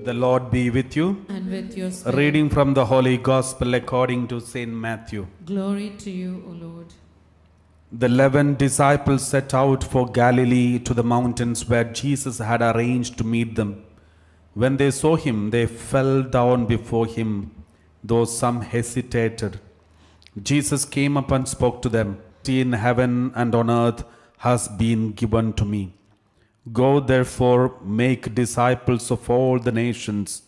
The Lord be with you. And with your spirit. Reading from the Holy Gospel according to Saint Matthew. Glory to you, O Lord. The 11 disciples set out for Galilee to the mountains where Jesus had arranged to meet them. When they saw him, they fell down before him, though some hesitated. Jesus came up and spoke to them. In heaven and on earth has been given to me. Go therefore, make disciples of all the nations,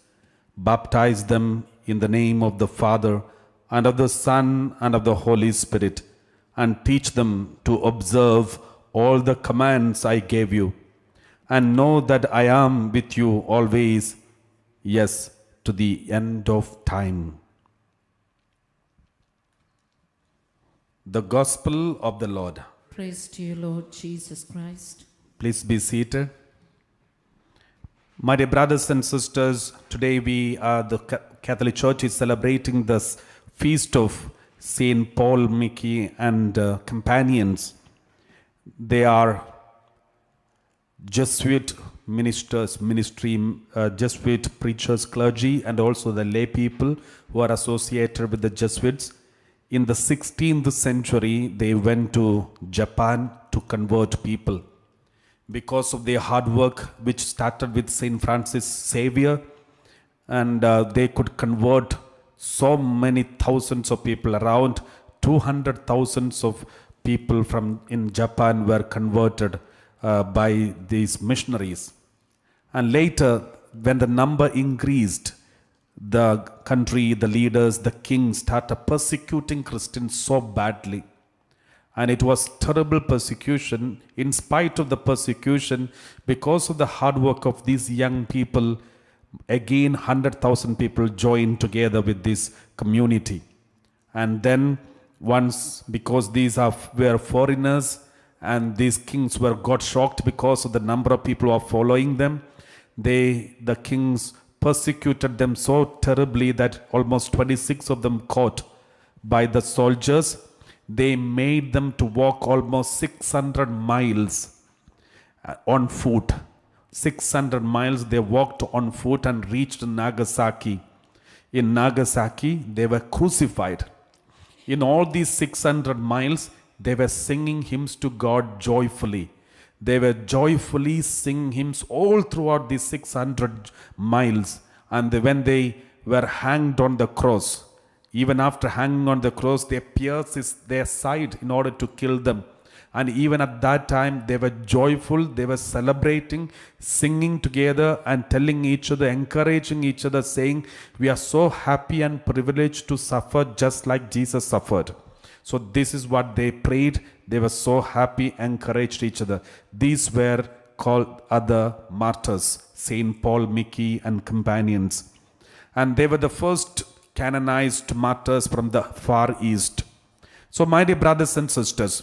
baptize them in the name of the Father and of the Son and of the Holy Spirit, and teach them to observe all the commands I gave you. And know that I am with you always, yes, to the end of time. The Gospel of the Lord. Praise to you, Lord Jesus Christ. Please be seated. My dear brothers and sisters, today the Catholic Church is celebrating this feast of Saint Paul, Mickey and companions. They are Jesuit ministers, Jesuit preachers, clergy, and also the lay people who are associated with the Jesuits. In the 16th century, they went to Japan to convert people. Because of their hard work, which started with Saint Francis Xavier, and they could convert so many thousands of people. Around 200,000 of people in Japan were converted by these missionaries. And later, when the number increased, the country, the leaders, the king started persecuting Christians so badly. And it was terrible persecution. In spite of the persecution, because of the hard work of these young people, again 100,000 people joined together with this community. And then once, because these were foreigners, and these kings got shocked because of the number of people who are following them, the kings persecuted them so terribly that almost 26 of them caught by the soldiers. They made them to walk almost 600 miles on foot. 600 miles they walked on foot and reached Nagasaki. In Nagasaki, they were crucified. In all these 600 miles, they were singing hymns to God joyfully. They were joyfully singing hymns all throughout these 600 miles. And when they were hanged on the cross, even after hanging on the cross, they pierced their side in order to kill them. And even at that time, they were joyful, they were celebrating, singing together and telling each other, encouraging each other, saying, we are so happy and privileged to suffer just like Jesus suffered. So this is what they prayed. They were so happy, encouraged each other. These were called other martyrs, Saint Paul, Mickey and companions. And they were the first canonized martyrs from the Far East. So my dear brothers and sisters,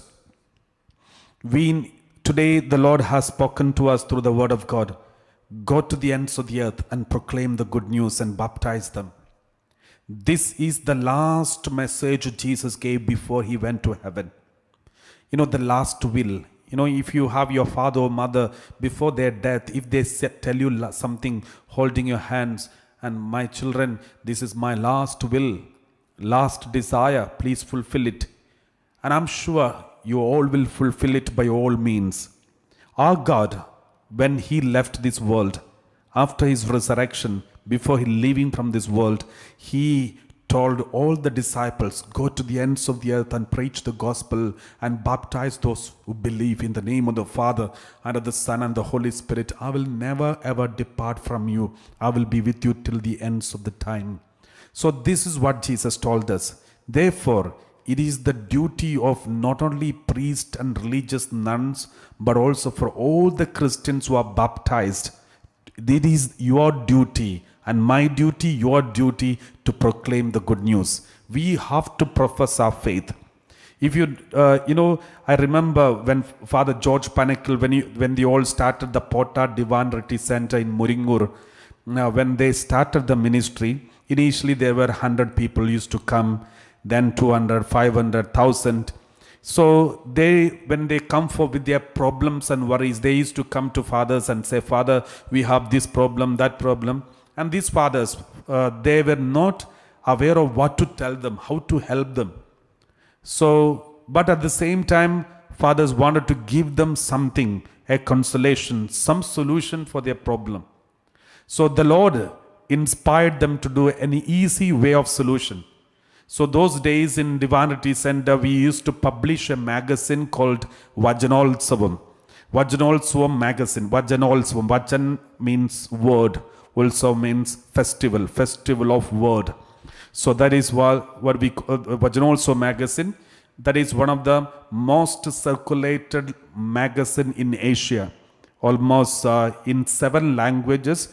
today the Lord has spoken to us through the word of God. Go to the ends of the earth and proclaim the good news and baptize them. This is the last message Jesus gave before he went to heaven. The last will. If you have your father or mother before their death, if they tell you something holding your hands, and my children, this is my last will, last desire, please fulfill it. And I'm sure you all will fulfill it by all means. Our God, when he left this world, after his resurrection, before he leaving from this world, he told all the disciples, go to the ends of the earth and preach the gospel and baptize those who believe in the name of the Father and of the Son and the Holy Spirit. I will never ever depart from you. I will be with you till the ends of the time. So this is what Jesus told us. Therefore, it is the duty of not only priests and religious nuns, but also for all the Christians who are baptized. It is your duty and my duty, your duty to proclaim the good news. We have to profess our faith. If I remember when Father George Panikel, when they all started the Porta Divinity Center in Muringur, when they started the ministry, initially there were 100 people used to come, then 200, 500, 1,000. So when they come with their problems and worries, they used to come to fathers and say, Father, we have this problem, that problem. And these fathers, they were not aware of what to tell them, how to help them. So, but at the same time, fathers wanted to give them something, a consolation, some solution for their problem. So the Lord inspired them to do an easy way of solution. So those days in Divinity Center, we used to publish a magazine called Vajanolsavam. Vajanolsavam magazine. Vajanolsavam. Vajan means word. Also means festival. Festival of word. So that is what we Vajanolsavam magazine. That is one of the most circulated magazine in Asia. Almost in 7 languages.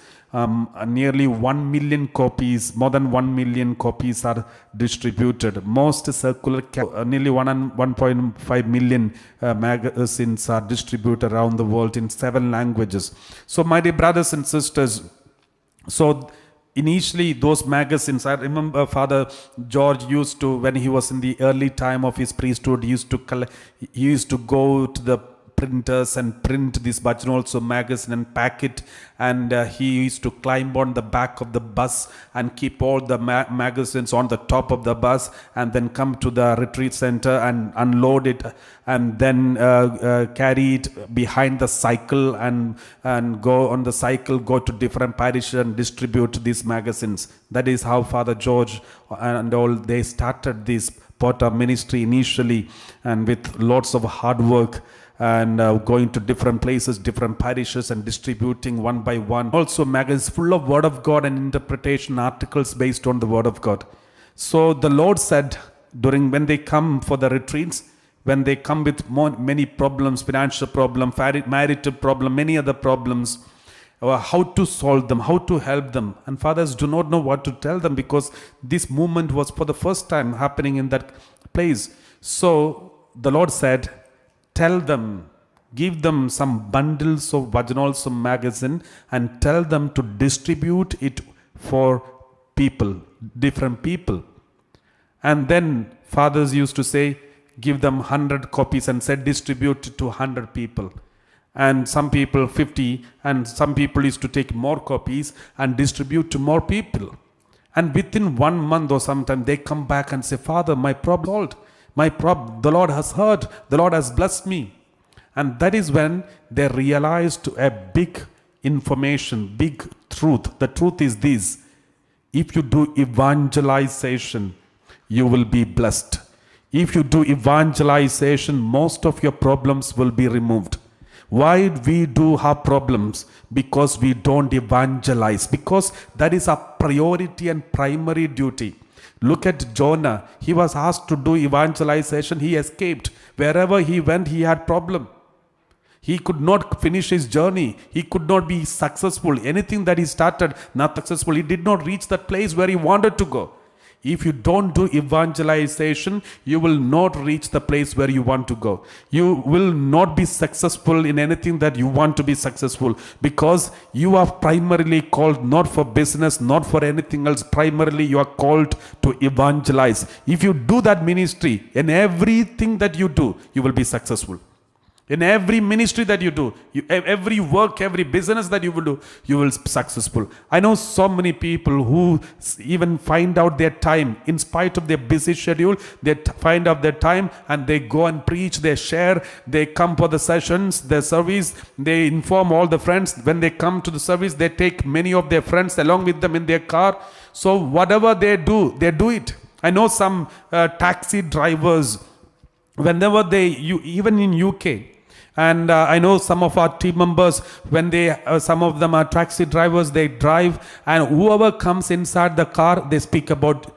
Nearly 1 million copies, more than 1 million copies are distributed. Most circular, nearly 1.5 million magazines are distributed around the world in 7 languages. So my dear brothers and sisters, so initially those magazines, I remember Father George used to, when he was in the early time of his priesthood, he used to go to the printers and print this Vajanolsavam magazine and pack it, and he used to climb on the back of the bus and keep all the magazines on the top of the bus, and then come to the retreat center and unload it, and then carry it behind the cycle and go on the cycle, go to different parishes and distribute these magazines. That is how Father George and all, they started this Porta ministry initially, and with lots of hard work, and going to different places, different parishes, and distributing one by one. Also magazines full of Word of God and interpretation articles based on the Word of God. So the Lord said, when they come for the retreats, when they come with many problems, financial problem, marital problem, many other problems, how to solve them, how to help them. And fathers do not know what to tell them, because this movement was for the first time happening in that place. So the Lord said, tell them, give them some bundles of Vajanolsavam magazine and tell them to distribute it for people, different people. And then fathers used to say, give them 100 copies and said distribute it to 100 people. And some people 50, and some people used to take more copies and distribute to more people. And within 1 month or sometime they come back and say, Father, my problem solved. The Lord has heard, the Lord has blessed me. And that is when they realized a big information, big truth. The truth is this: if you do evangelization, you will be blessed. If you do evangelization, most of your problems will be removed. Why we do have problems? Because we don't evangelize. Because that is our priority and primary duty. Look at Jonah. He was asked to do evangelization. He escaped. Wherever he went, he had problem. He could not finish his journey. He could not be successful. Anything that he started, not successful. He did not reach that place where he wanted to go. If you don't do evangelization, you will not reach the place where you want to go. You will not be successful in anything that you want to be successful, because you are primarily called not for business, not for anything else. Primarily you are called to evangelize. If you do that ministry, in everything that you do, you will be successful. In every ministry that you do, every work, every business that you will do, you will be successful. I know so many people who even find out their time, in spite of their busy schedule, they find out their time and they go and preach, they share, they come for the sessions, their service, they inform all the friends. When they come to the service, they take many of their friends along with them in their car. So whatever they do it. I know some taxi drivers, whenever even in UK, and I know some of our team members, when some of them are taxi drivers, they drive, and whoever comes inside the car, they speak about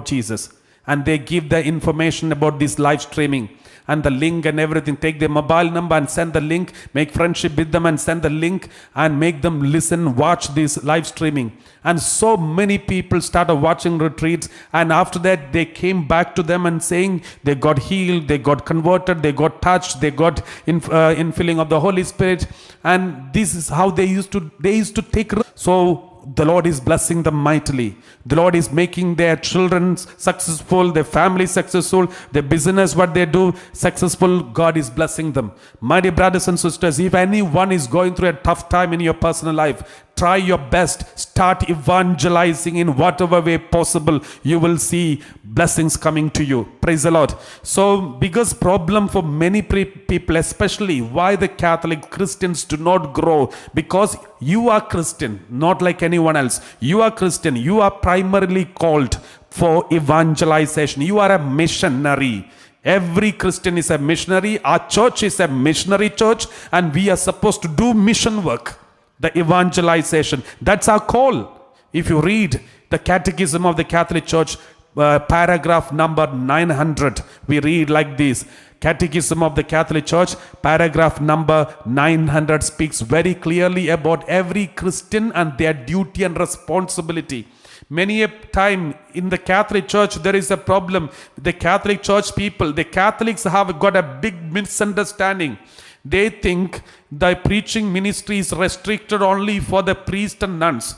Jesus, and they give the information about this live streaming and the link and everything. Take their mobile number and send the link, make friendship with them and send the link and make them listen, watch this live streaming. And so many people started watching retreats, and after that they came back to them and saying they got healed, they got converted, they got touched, they got infilling of the Holy Spirit. And this is how they used to take. So the Lord is blessing them mightily. The Lord is making their children successful, their family successful, their business, what they do, successful. God is blessing them. My dear brothers and sisters, if anyone is going through a tough time in your personal life, try your best. Start evangelizing in whatever way possible. You will see blessings coming to you. Praise the Lord. So, biggest problem for many people, especially why the Catholic Christians do not grow, because you are Christian, not like anyone else. You are Christian. You are primarily called for evangelization. You are a missionary. Every Christian is a missionary. Our church is a missionary church, and we are supposed to do mission work. The evangelization, that's our call. If you read the Catechism of the Catholic Church, paragraph number 900, we read like this. Catechism of the Catholic Church, paragraph number 900, speaks very clearly about every Christian and their duty and responsibility. Many a time in the Catholic Church there is a problem. The Catholic Church people, the Catholics have got a big misunderstanding. They think the preaching ministry is restricted only for the priests and nuns.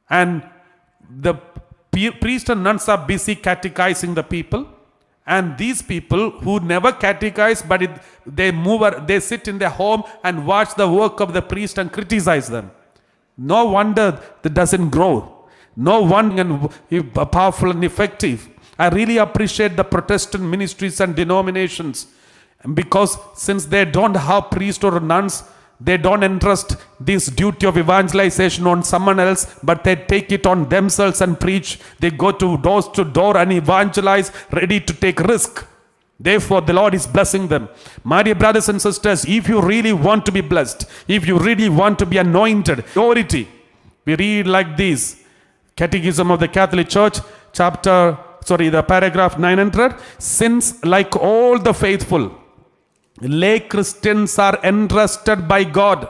And the priests and nuns are busy catechizing the people. And these people who never catechize, but they sit in their home and watch the work of the priest and criticize them. No wonder that doesn't grow. No wonder powerful and effective. I really appreciate the Protestant ministries and denominations, because since they don't have priests or nuns, they don't entrust this duty of evangelization on someone else, but they take it on themselves and preach. They go to door and evangelize, ready to take risk. Therefore, the Lord is blessing them. My dear brothers and sisters, if you really want to be blessed, if you really want to be anointed, authority, we read like this. Catechism of the Catholic Church, the paragraph 900. Since like all the faithful, lay Christians are entrusted by God.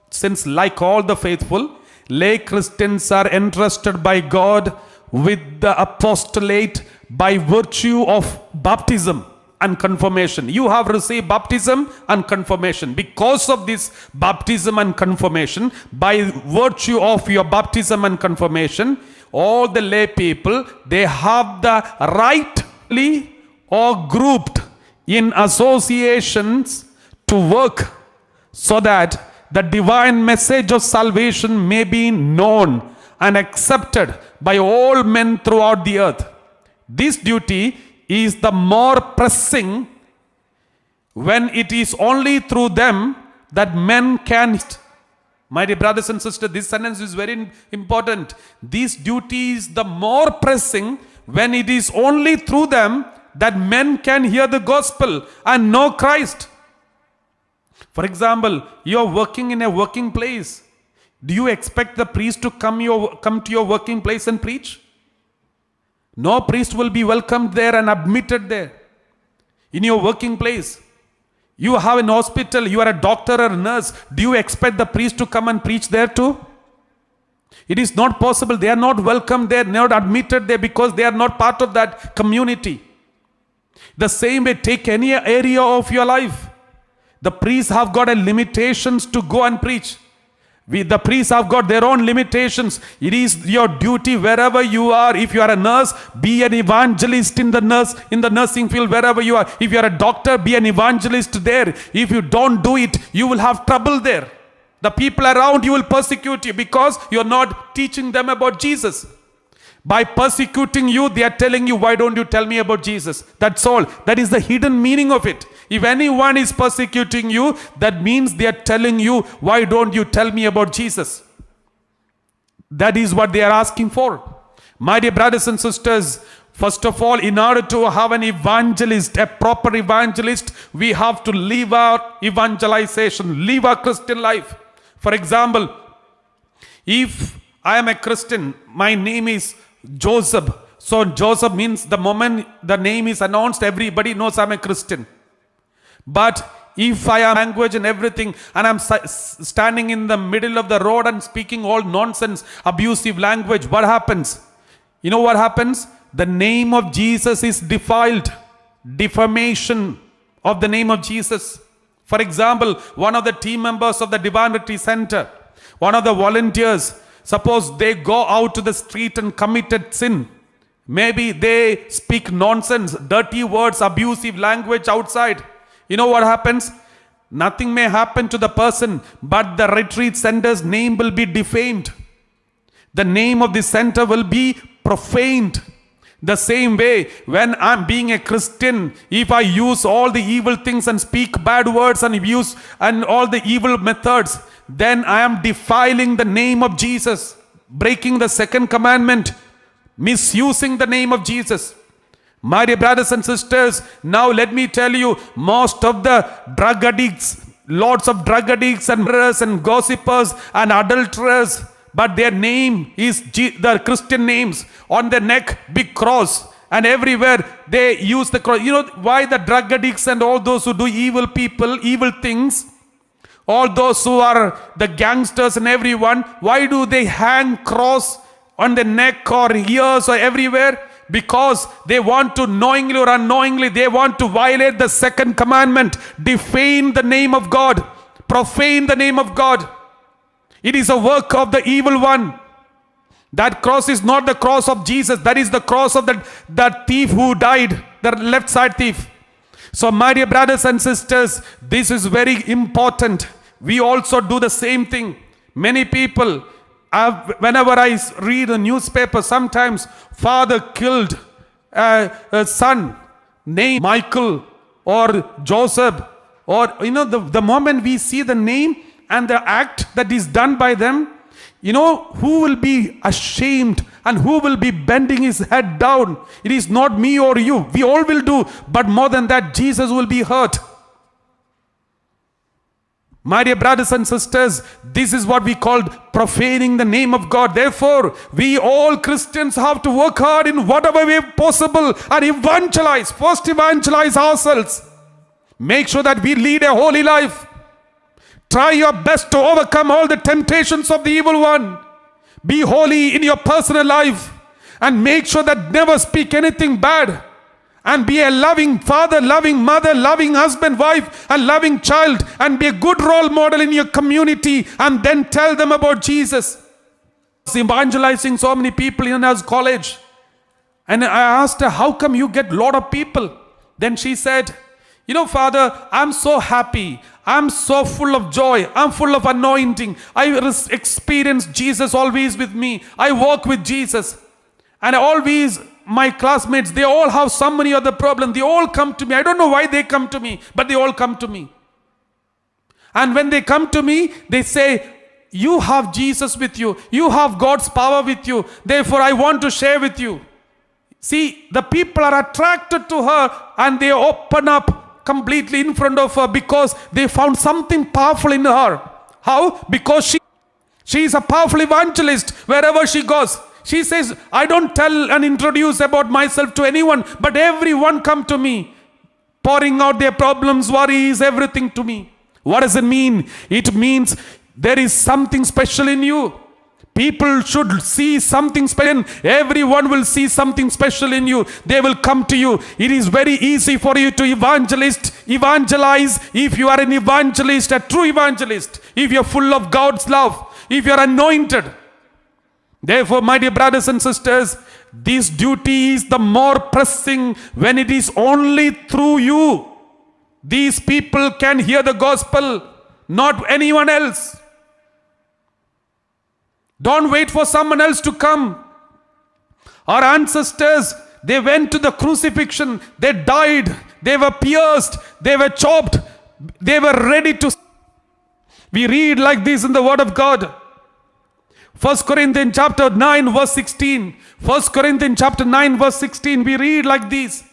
Since like all the faithful, lay Christians are entrusted by God with the apostolate by virtue of baptism and confirmation. You have received baptism and confirmation. Because of this baptism and confirmation, by virtue of your baptism and confirmation, all the lay people, they have the rightly or grouped in associations to work so that the divine message of salvation may be known and accepted by all men throughout the earth. This duty is the more pressing when it is only through them that men can. My dear brothers and sisters, this sentence is very important. This duty is the more pressing when it is only through them that men can hear the gospel and know Christ. For example, you are working in a working place. Do you expect the priest to come to your working place and preach? No priest will be welcomed there and admitted there. In your working place, you have an hospital, you are a doctor or a nurse. Do you expect the priest to come and preach there too? It is not possible. They are not welcomed there, not admitted there, because they are not part of that community. The same way, take any area of your life. The priests have got limitations to go and preach. The priests have got their own limitations. It is your duty wherever you are. If you are a nurse, be an evangelist in the nursing field wherever you are. If you are a doctor, be an evangelist there. If you don't do it, you will have trouble there. The people around you will persecute you because you are not teaching them about Jesus. By persecuting you, they are telling you, why don't you tell me about Jesus? That's all. That is the hidden meaning of it. If anyone is persecuting you, that means they are telling you, why don't you tell me about Jesus? That is what they are asking for. My dear brothers and sisters, first of all, in order to have an evangelist, a proper evangelist, we have to live our evangelization, live our Christian life. For example, if I am a Christian, my name is Joseph. So Joseph means the moment the name is announced, everybody knows I'm a Christian. But if I am language and everything, and I'm standing in the middle of the road and speaking all nonsense, abusive language, what happens? You know what happens? The name of Jesus is defiled. Defamation of the name of Jesus. For example, one of the team members of the Divinity Center, one of the volunteers, Suppose they go out to the street and committed sin. Maybe they speak nonsense, dirty words, abusive language outside. You know what happens? Nothing may happen to the person, but the retreat center's name will be defamed. The name of the center will be profaned. The same way, when I'm being a Christian, if I use all the evil things and speak bad words and abuse and all the evil methods, then I am defiling the name of Jesus, breaking the second commandment, misusing the name of Jesus. My dear brothers and sisters, now let me tell you, most of the drug addicts, lots of drug addicts and murderers and gossipers and adulterers, but their name is the Christian names. On their neck, big cross, and everywhere they use the cross. You know why the drug addicts and all those who do evil things, all those who are the gangsters and everyone, why do they hang cross on the neck or ears or everywhere? Because they want to, knowingly or unknowingly, they want to violate the second commandment, defame the name of God, profane the name of God. It is a work of the evil one. That cross is not the cross of Jesus. That is the cross of that thief who died, the left side thief. So my dear brothers and sisters, this is very important. We also do the same thing. Many people, whenever I read a newspaper, sometimes father killed a son named Michael or Joseph, or the moment we see the name and the act that is done by them, who will be ashamed and who will be bending his head down? It is not me or you. We all will do, but more than that, Jesus will be hurt. My dear brothers and sisters, this is what we call profaning the name of God. Therefore, we all Christians have to work hard in whatever way possible and evangelize. First evangelize ourselves. Make sure that we lead a holy life. Try your best to overcome all the temptations of the evil one. Be holy in your personal life and make sure that never speak anything bad. And be a loving father, loving mother, loving husband, wife, and loving child, and be a good role model in your community, and then tell them about Jesus. Evangelizing so many people in our college, and I asked her, how come you get a lot of people? Then she said, Father, I'm so happy. I'm so full of joy. I'm full of anointing. I experience Jesus always with me. I walk with Jesus. And always, my classmates, they all have some money or the problem. They all come to me. I don't know why they come to me, but they all come to me. And when they come to me, they say, you have Jesus with you. You have God's power with you. Therefore, I want to share with you. See, the people are attracted to her and they open up completely in front of her because they found something powerful in her. How? Because she is a powerful evangelist wherever she goes. She says, I don't tell and introduce about myself to anyone, but everyone come to me, pouring out their problems, worries, everything to me. What does it mean? It means there is something special in you. People should see something special. Everyone will see something special in you. They will come to you. It is very easy for you to evangelize if you are an evangelist, a true evangelist, if you're full of God's love, if you're anointed. Therefore, my dear brothers and sisters, this duty is the more pressing when it is only through you. These people can hear the gospel, not anyone else. Don't wait for someone else to come. Our ancestors, they went to the crucifixion, they died, they were pierced, they were chopped, they were ready to. We read like this in the Word of God. 1 Corinthians chapter 9 verse 16. 1 Corinthians chapter 9 verse 16. We read like this.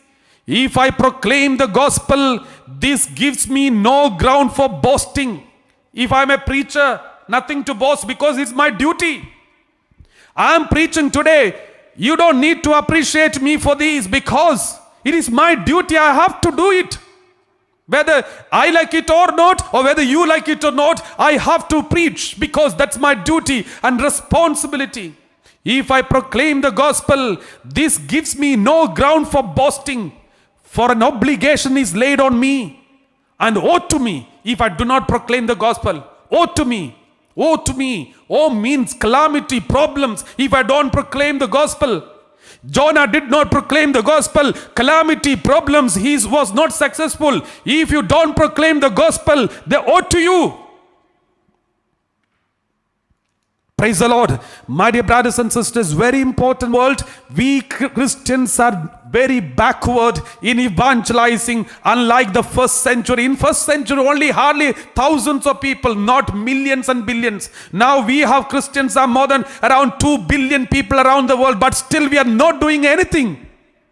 If I proclaim the gospel, this gives me no ground for boasting. If I'm a preacher, nothing to boast because it's my duty. I'm preaching today. You don't need to appreciate me for this because it is my duty. I have to do it. Whether I like it or not, or whether you like it or not, I have to preach because that's my duty and responsibility. If I proclaim the gospel, this gives me no ground for boasting, for an obligation is laid on me and woe to me if I do not proclaim the gospel. Woe to me. Woe to me. Oh means calamity, problems, if I don't proclaim the gospel. Jonah did not proclaim the gospel. Calamity, problems, he was not successful. If you don't proclaim the gospel, they owe to you. Praise the Lord. My dear brothers and sisters, very important world. We Christians are very backward in evangelizing, unlike the first century. In first century, only hardly thousands of people, not millions and billions. Now we have Christians are more than around 2 billion people around the world, but still we are not doing anything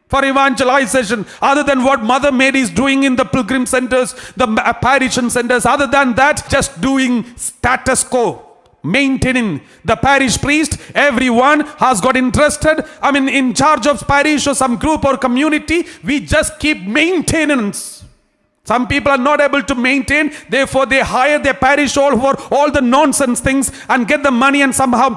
for evangelization other than what Mother Mary is doing in the pilgrim centers, the apparition centers. Other than that, just doing status quo. Maintaining the parish priest, everyone has got interested, in charge of parish or some group or community. We just keep maintenance. Some people are not able to maintain, therefore they hire their parish hall for all the nonsense things and get the money and somehow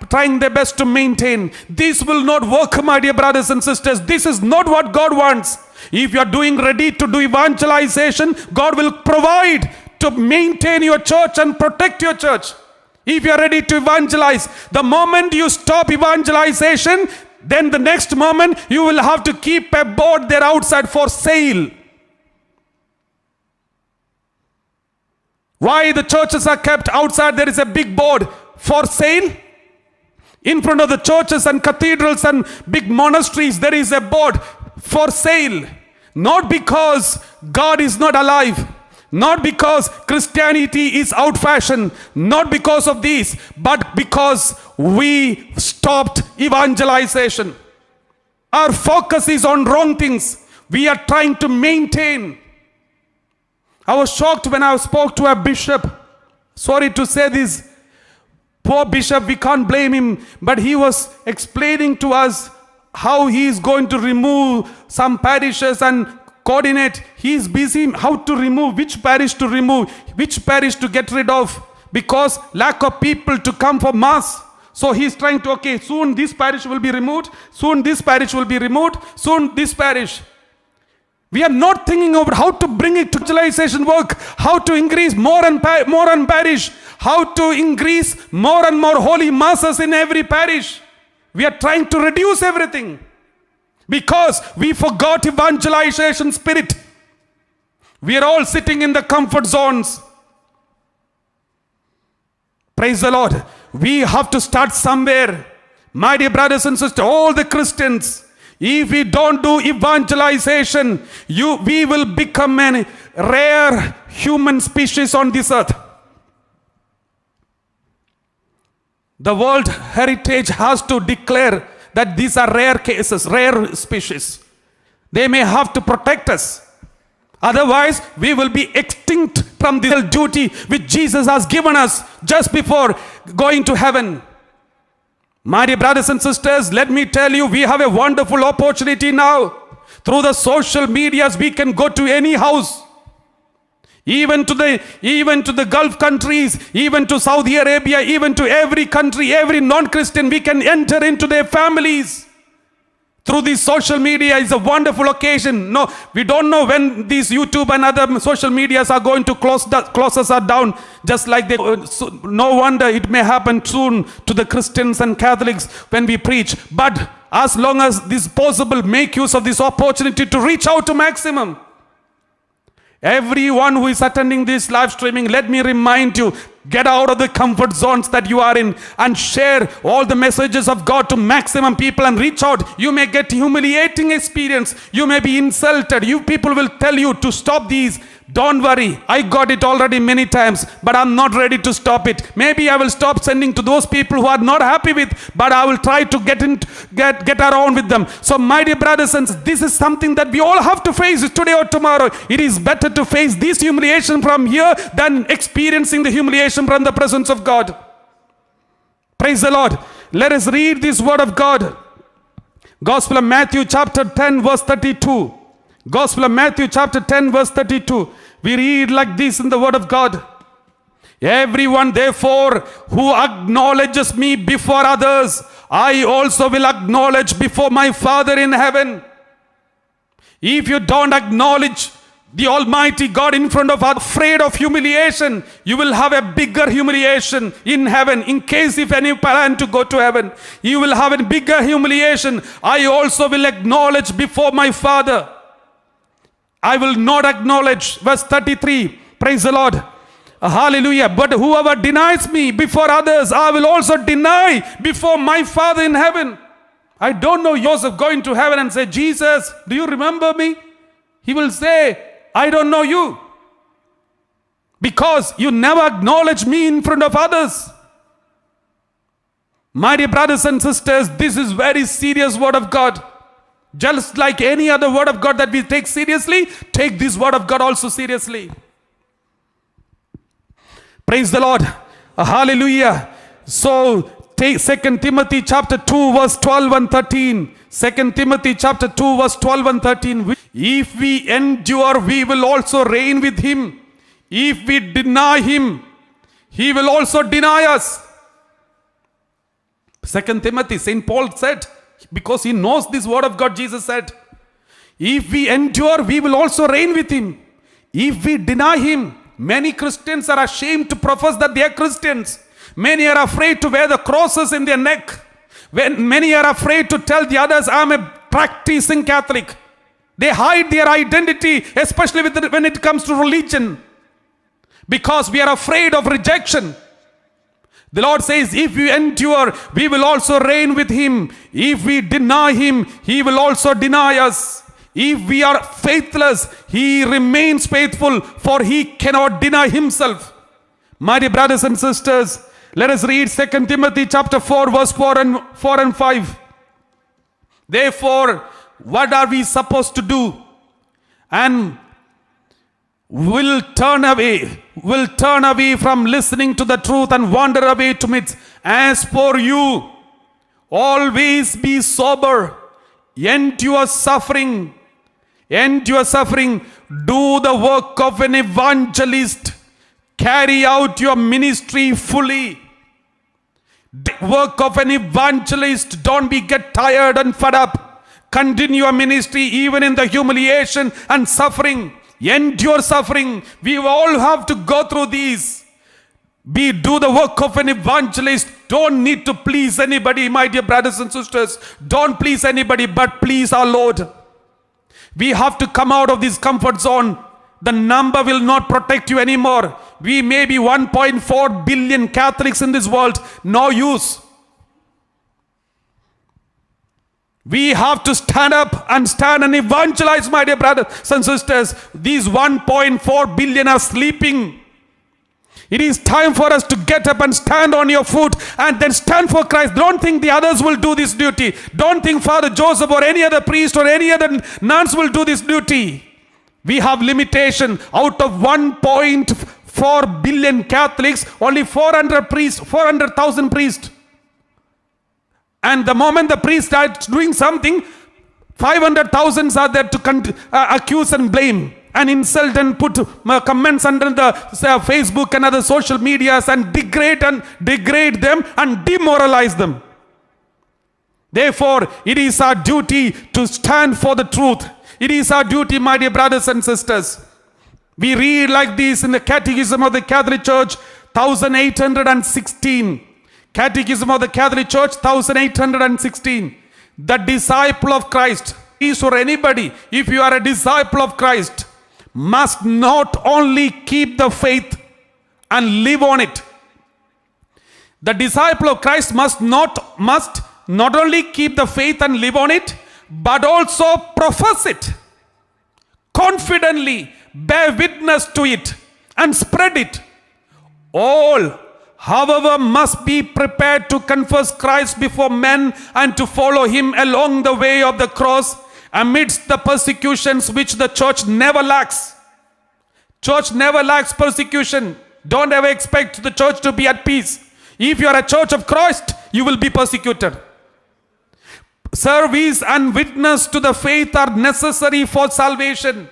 trying their best to maintain. This will not work, my dear brothers and sisters. This is not what God wants. If you are doing ready to do evangelization, God will provide to maintain your church and protect your church. If you are ready to evangelize, the moment you stop evangelization, then the next moment you will have to keep a board there outside for sale. Why the churches are kept outside? There is a big board for sale. In front of the churches and cathedrals and big monasteries, there is a board for sale. Not because God is not alive. Not because Christianity is out-fashioned, not because of these, but because we stopped evangelization. Our focus is on wrong things. We are trying to maintain. I was shocked when I spoke to a bishop. Sorry to say this. Poor bishop, we can't blame him, but he was explaining to us how he is going to remove some parishes and coordinate. He is busy how to remove, which parish to remove, which parish to get rid of, because lack of people to come for mass. So he is trying to, okay, soon this parish will be removed, soon this parish will be removed, soon this parish. We are not thinking about how to bring it to evangelization work, how to increase more and parish, how to increase more and more holy masses in every parish. We are trying to reduce everything because we forgot evangelization spirit. We are all sitting in the comfort zones. Praise the Lord. We have to start somewhere. My dear brothers and sisters, all the Christians, if we don't do evangelization, we will become a rare human species on this earth. The World Heritage has to declare that these are rare cases, rare species. They may have to protect us. Otherwise, we will be extinct from the duty which Jesus has given us just before going to heaven. My dear brothers and sisters, let me tell you, we have a wonderful opportunity now. Through the social medias, we can go to any house. Even to the Gulf countries, even to Saudi Arabia, even to every country, every non-Christian, we can enter into their families. Through this social media is a wonderful occasion. No, we don't know when these YouTube and other social medias are going to close us down, just like they. So no wonder it may happen soon to the Christians and Catholics when we preach. But as long as this is possible, make use of this opportunity to reach out to maximum. Everyone who is attending this live streaming, let me remind you, get out of the comfort zones that you are in and share all the messages of God to maximum people and reach out. You may get humiliating experience. You may be insulted. You people will tell you to stop these. Don't worry. I got it already many times, but I'm not ready to stop it. Maybe I will stop sending to those people who are not happy with, but I will try to get around with them. So my dear brothers and sisters, this is something that we all have to face today or tomorrow. It is better to face this humiliation from here than experiencing the humiliation from the presence of God. Praise the Lord. Let us read this word of God. Gospel of Matthew chapter 10 verse 32. Gospel of Matthew chapter 10 verse 32. We read like this in the word of God. Everyone therefore who acknowledges me before others, I also will acknowledge before my Father in heaven. If you don't acknowledge the Almighty God in front of us, afraid of humiliation, you will have a bigger humiliation in heaven. In case if any plan to go to heaven, you will have a bigger humiliation. I also will acknowledge before my Father. I will not acknowledge. Verse 33. Praise the Lord. Hallelujah. But whoever denies me before others, I will also deny before my Father in heaven. I don't know Joseph going to heaven and say, Jesus, do you remember me? He will say, I don't know you. Because you never acknowledge me in front of others. My dear brothers and sisters, this is very serious word of God. Just like any other word of God that we take seriously, take this word of God also seriously. Praise the Lord. Hallelujah. So, take 2 Timothy chapter 2 verse 12 and 13. 2 Timothy chapter 2 verse 12 and 13. If we endure, we will also reign with him. If we deny him, he will also deny us. 2 Timothy, St. Paul said, because he knows this word of God, Jesus said, if we endure, we will also reign with him. If we deny him, many Christians are ashamed to profess that they are Christians. Many are afraid to wear the crosses in their neck. Many are afraid to tell the others, I am a practicing Catholic. They hide their identity, especially when it comes to religion, because we are afraid of rejection. The Lord says, if we endure, we will also reign with him. If we deny him, he will also deny us. If we are faithless, he remains faithful, for he cannot deny himself. My dear brothers and sisters, let us read 2 Timothy chapter 4 verse 4 and 5. Therefore, what are we supposed to do? And will turn away from listening to the truth and wander away to myths. As for you, always be sober, endure suffering, do the work of an evangelist, carry out your ministry fully. The work of an evangelist, don't get tired and fed up. Continue your ministry even in the humiliation and suffering. Endure suffering. We all have to go through these. Do the work of an evangelist. Don't need to please anybody, my dear brothers and sisters. Don't please anybody, but please our Lord. We have to come out of this comfort zone. The number will not protect you anymore. We may be 1.4 billion Catholics in this world. No use. We have to stand up and evangelize, my dear brothers and sisters. These 1.4 billion are sleeping. It is time for us to get up and stand on your foot and then stand for Christ. Don't think the others will do this duty. Don't think Father Joseph or any other priest or any other nuns will do this duty. We have limitation. Out of 1.4 billion Catholics, only 400,000 priests. And the moment the priest starts doing something, 500,000 are there to accuse and blame and insult and put comments under the Facebook and other social medias and degrade them and demoralize them. Therefore, it is our duty to stand for the truth. It is our duty, my dear brothers and sisters. We read like this in the Catechism of the Catholic Church, 1816. Catechism of the Catholic Church, 1816. The disciple of Christ, is or anybody, if you are a disciple of Christ, must not only keep the faith and live on it. The disciple of Christ must not only keep the faith and live on it, but also profess it, confidently bear witness to it and spread it. All, however, must be prepared to confess Christ before men and to follow him along the way of the cross amidst the persecutions which the church never lacks. Church never lacks persecution. Don't ever expect the church to be at peace. If you are a church of Christ, you will be persecuted. Service and witness to the faith are necessary for salvation.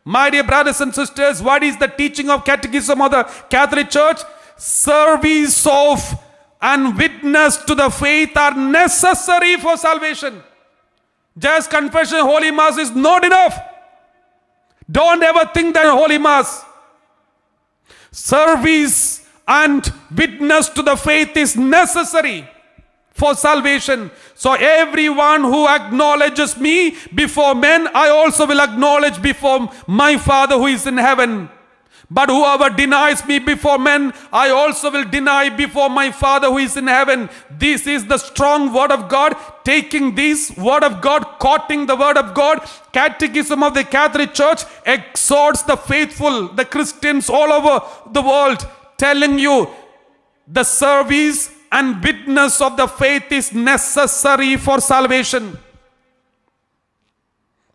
My dear brothers and sisters, what is the teaching of Catechism of the Catholic Church? Service of and witness to the faith are necessary for salvation. Just confession, Holy Mass is not enough. Don't ever think that Holy Mass, service and witness to the faith is necessary for salvation. So everyone who acknowledges me before men, I also will acknowledge before my Father who is in heaven. But whoever denies me before men, I also will deny before my Father who is in heaven. This is the strong word of God. Taking this word of God, quoting the word of God, Catechism of the Catholic Church exhorts the faithful, the Christians all over the world, telling you the service and witness of the faith is necessary for salvation.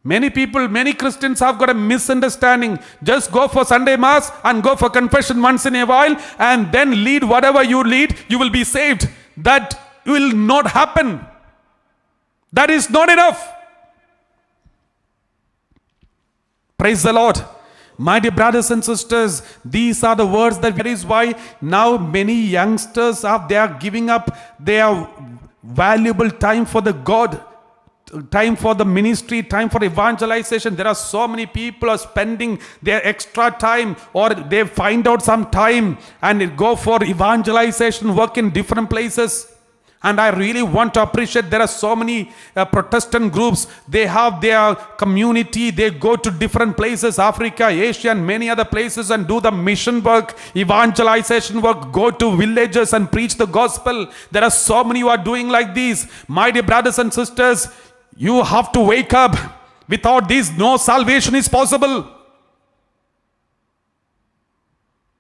Many people, many Christians have got a misunderstanding. Just go for Sunday Mass and go for confession once in a while and then lead whatever you lead, you will be saved. That will not happen. That is not enough. Praise the Lord. My dear brothers and sisters, these are the words that is why now many youngsters they are giving up their valuable time for the God, time for the ministry, time for evangelization. There are so many people are spending their extra time, or they find out some time and go for evangelization work in different places. And I really want to appreciate, there are so many Protestant groups. They have their community. They go to different places, Africa, Asia, and many other places, and do the mission work, evangelization work, go to villages and preach the gospel. There are so many who are doing like this. My dear brothers and sisters, you have to wake up. Without this, no salvation is possible.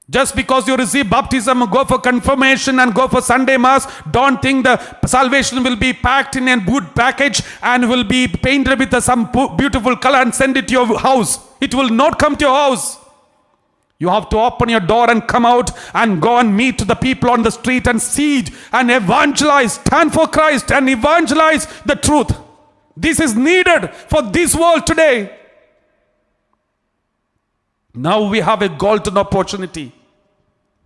Just because you receive baptism, go for confirmation and go for Sunday Mass, don't think the salvation will be packed in a good package and will be painted with some beautiful color and send it to your house. It will not come to your house. You have to open your door and come out and go and meet the people on the street and seed and evangelize, stand for Christ and evangelize the truth. This is needed for this world today. Now we have a golden opportunity.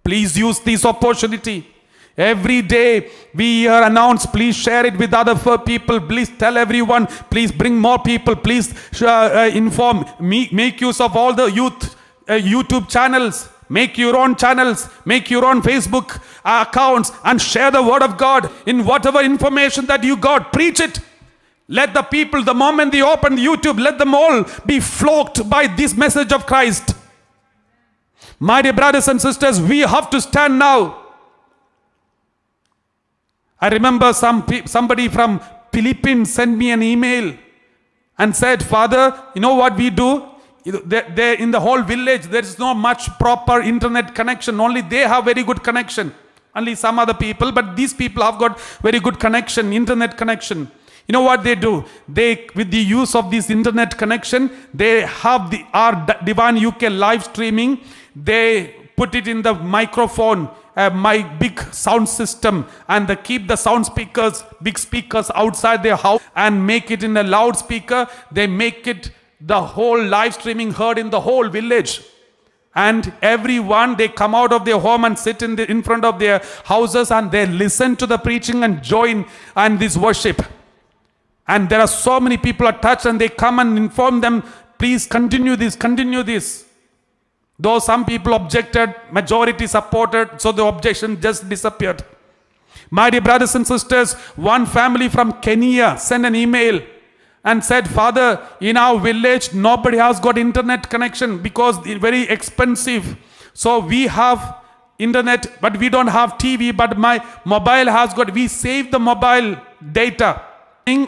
Please use this opportunity. Every day we announce, please share it with other people. Please tell everyone. Please bring more people. Please inform. Make use of all the youth YouTube channels. Make your own channels. Make your own Facebook accounts and share the word of God in whatever information that you got. Preach it. Let the people, the moment they open YouTube, let them all be flocked by this message of Christ. My dear brothers and sisters, we have to stand now. I remember somebody from Philippines sent me an email and said, Father, you know what we do? There in the whole village, there is no much proper internet connection. Only they have very good connection. Only some other people, but these people have got very good connection, internet connection. You know what they do? They, with the use of this internet connection, they have our Divine UK live streaming. They put it in the microphone, my big sound system, and they keep the sound speakers, big speakers outside their house and make it in a loudspeaker. They make it the whole live streaming heard in the whole village. And everyone, they come out of their home and sit in front of their houses and they listen to the preaching and join and this worship. And there are so many people attached and they come and inform them, please continue this, continue this. Though some people objected, majority supported, so the objection just disappeared. My dear brothers and sisters, one family from Kenya sent an email and said, Father, in our village, nobody has got internet connection because it's very expensive. So we have internet, but we don't have TV, but my mobile has got, we save the mobile data.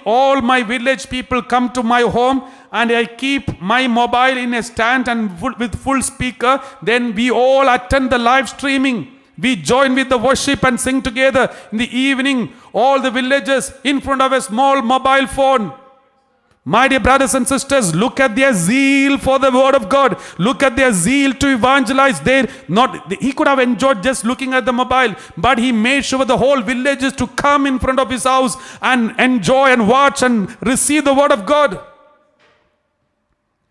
All my village people come to my home and I keep my mobile in a stand and with full speaker. Then we all attend the live streaming. We join with the worship and sing together in the evening. All the villagers in front of a small mobile phone. My dear brothers and sisters, look at their zeal for the word of God. Look at their zeal to evangelize. He could have enjoyed just looking at the mobile, but he made sure the whole villagers to come in front of his house and enjoy and watch and receive the word of God.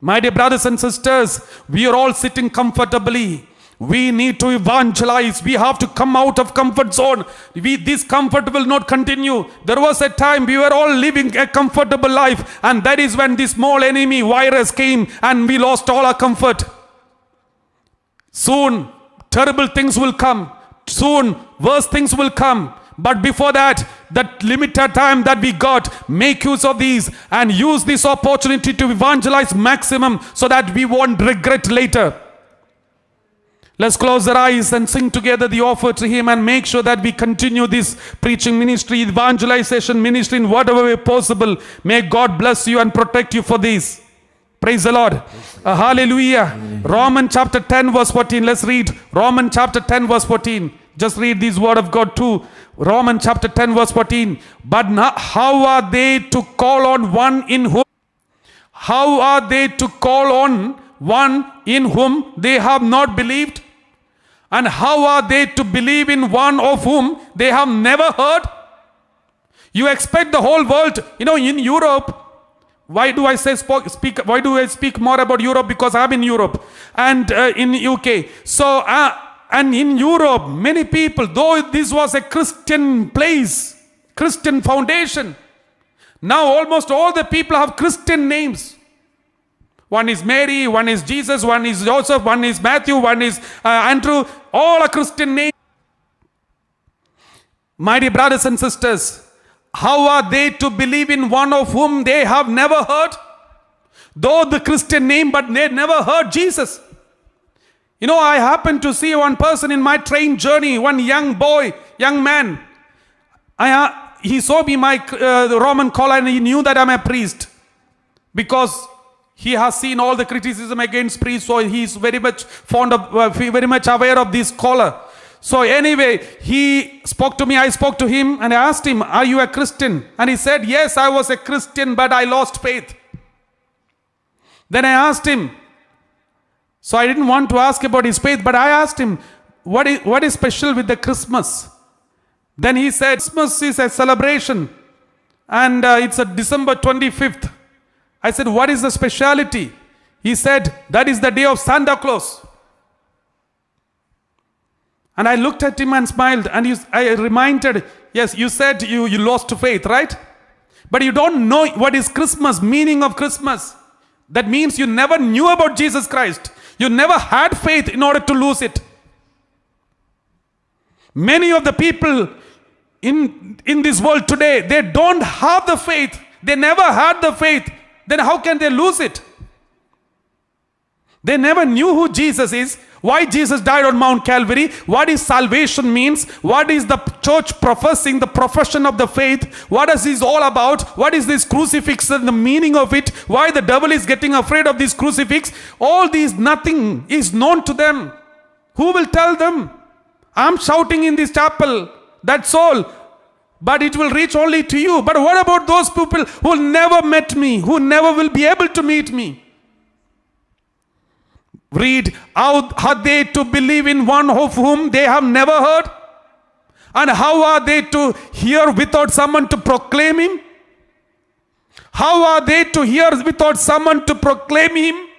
My dear brothers and sisters, we are all sitting comfortably. We need to evangelize. We have to come out of comfort zone. This comfort will not continue. There was a time we were all living a comfortable life, and that is when this small enemy virus came and we lost all our comfort. Soon terrible things will come. Soon worse things will come. But before that limited time that we got, make use of these and use this opportunity to evangelize maximum so that we won't regret later. Let's close our eyes and sing together the offer to Him and make sure that we continue this preaching ministry, evangelization ministry in whatever way possible. May God bless you and protect you for this. Praise the Lord. Hallelujah. Romans chapter 10 verse 14. Let's read Romans chapter 10 verse 14. Just read this word of God too. Romans chapter 10 verse 14. But now, how are they to call on one in whom? How are they to call on one in whom they have not believed? And how are they to believe in one of whom they have never heard? You expect the whole world, in Europe. Why do I speak? Why do I speak more about Europe? Because I'm in Europe and in UK. So, and in Europe, many people, though this was a Christian place, Christian foundation, now almost all the people have Christian names. One is Mary, one is Jesus, one is Joseph, one is Matthew, one is Andrew. All are Christian names. My dear brothers and sisters, how are they to believe in one of whom they have never heard? Though the Christian name, but they never heard Jesus. I happened to see one person in my train journey, one young man. He saw me my Roman collar and he knew that I'm a priest. Because he has seen all the criticism against priests, so he is very much very much aware of this collar. So anyway, he spoke to me, I spoke to him and I asked him, are you a Christian? And he said, yes, I was a Christian, but I lost faith. Then I asked him, so I didn't want to ask about his faith, but I asked him, what is special with the Christmas? Then he said, Christmas is a celebration and it's a December 25th. I said, what is the speciality? He said, that is the day of Santa Claus. And I looked at him and smiled and I reminded, yes, you said you lost faith, right? But you don't know what is Christmas, meaning of Christmas. That means you never knew about Jesus Christ. You never had faith in order to lose it. Many of the people in this world today, they don't have the faith. They never had the faith. Then how can they lose it? They never knew who Jesus is, why Jesus died on Mount Calvary, what is salvation means, what is the church professing, the profession of the faith, what is this all about, what is this crucifix and the meaning of it, why the devil is getting afraid of this crucifix. All these, nothing is known to them. Who will tell them? I'm shouting in this chapel, that's all. But it will reach only to you. But what about those people who never met me, who never will be able to meet me? Read, how are they to believe in one of whom they have never heard? And how are they to hear without someone to proclaim Him? How are they to hear without someone to proclaim Him?